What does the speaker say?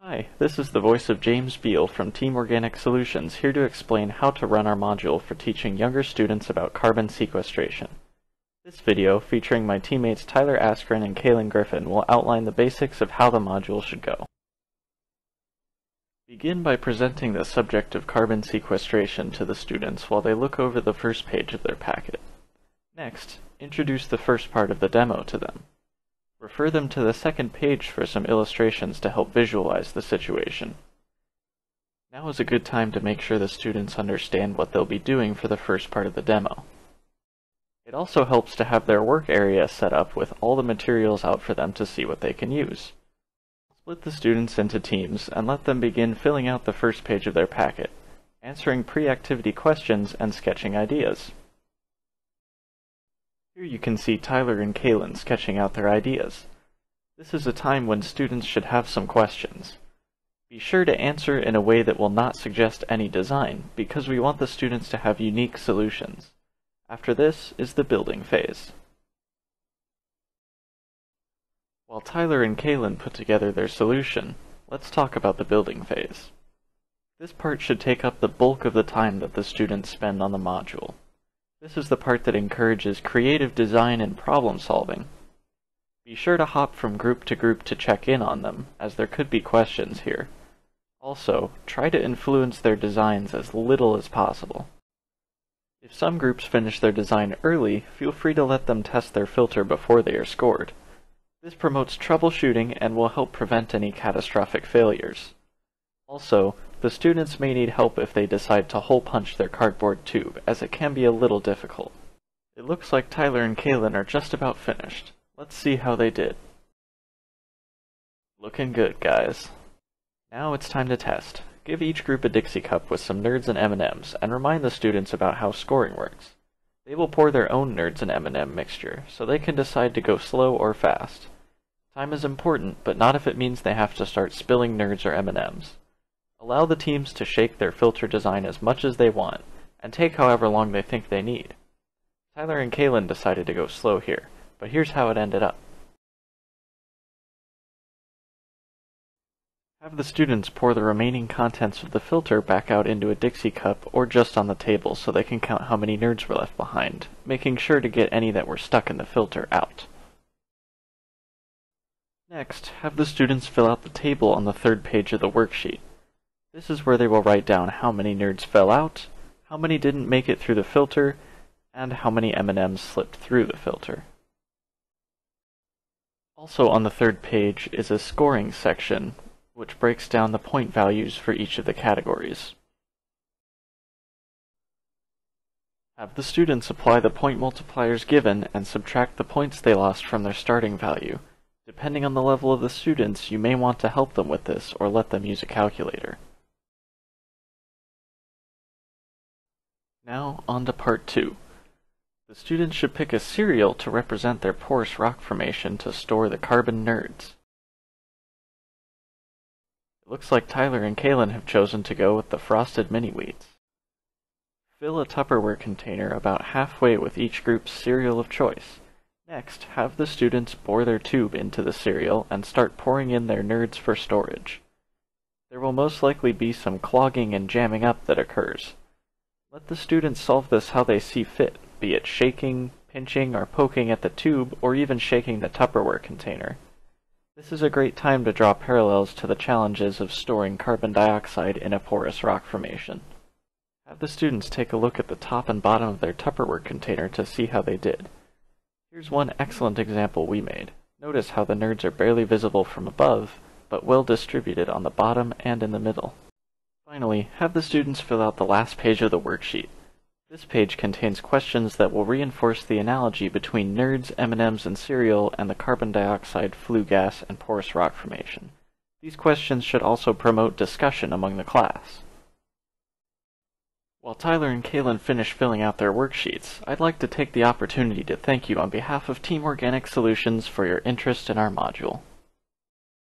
Hi, this is the voice of James Beal from Team Organic Solutions, here to explain how to run our module for teaching younger students about carbon sequestration. This video, featuring my teammates Tyler Askren and Kaylin Griffin, will outline the basics of how the module should go. Begin by presenting the subject of carbon sequestration to the students while they look over the first page of their packet. Next, introduce the first part of the demo to them. Refer them to the second page for some illustrations to help visualize the situation. Now is a good time to make sure the students understand what they'll be doing for the first part of the demo. It also helps to have their work area set up with all the materials out for them to see what they can use. Split the students into teams and let them begin filling out the first page of their packet, answering pre-activity questions and sketching ideas. Here you can see Tyler and Kaylin sketching out their ideas. This is a time when students should have some questions. Be sure to answer in a way that will not suggest any design, because we want the students to have unique solutions. After this is the building phase. While Tyler and Kaylin put together their solution, let's talk about the building phase. This part should take up the bulk of the time that the students spend on the module. This is the part that encourages creative design and problem solving. Be sure to hop from group to check in on them, as there could be questions here. Also, try to influence their designs as little as possible. If some groups finish their design early, feel free to let them test their filter before they are scored. This promotes troubleshooting and will help prevent any catastrophic failures. Also, the students may need help if they decide to hole punch their cardboard tube, as it can be a little difficult. It looks like Tyler and Kaylin are just about finished. Let's see how they did. Looking good, guys. Now it's time to test. Give each group a Dixie cup with some Nerds and M&Ms, and remind the students about how scoring works. They will pour their own Nerds and M&M mixture, so they can decide to go slow or fast. Time is important, but not if it means they have to start spilling Nerds or M&Ms. Allow the teams to shake their filter design as much as they want, and take however long they think they need. Tyler and Kaylin decided to go slow here, but here's how it ended up. Have the students pour the remaining contents of the filter back out into a Dixie cup or just on the table so they can count how many Nerds were left behind, making sure to get any that were stuck in the filter out. Next, have the students fill out the table on the third page of the worksheet. This is where they will write down how many Nerds fell out, how many didn't make it through the filter, and how many M&Ms slipped through the filter. Also on the third page is a scoring section, which breaks down the point values for each of the categories. Have the students apply the point multipliers given and subtract the points they lost from their starting value. Depending on the level of the students, you may want to help them with this or let them use a calculator. Now, on to part 2. The students should pick a cereal to represent their porous rock formation to store the carbon Nerds. It looks like Tyler and Kaylin have chosen to go with the frosted mini-wheats. Fill a Tupperware container about halfway with each group's cereal of choice. Next, have the students bore their tube into the cereal and start pouring in their Nerds for storage. There will most likely be some clogging and jamming up that occurs. Let the students solve this how they see fit, be it shaking, pinching, or poking at the tube, or even shaking the Tupperware container. This is a great time to draw parallels to the challenges of storing carbon dioxide in a porous rock formation. Have the students take a look at the top and bottom of their Tupperware container to see how they did. Here's one excellent example we made. Notice how the Nerds are barely visible from above, but well distributed on the bottom and in the middle. Finally, have the students fill out the last page of the worksheet. This page contains questions that will reinforce the analogy between Nerds, M&Ms, and cereal and the carbon dioxide, flue gas, and porous rock formation. These questions should also promote discussion among the class. While Tyler and Kaylin finish filling out their worksheets, I'd like to take the opportunity to thank you on behalf of Team Organic Solutions for your interest in our module.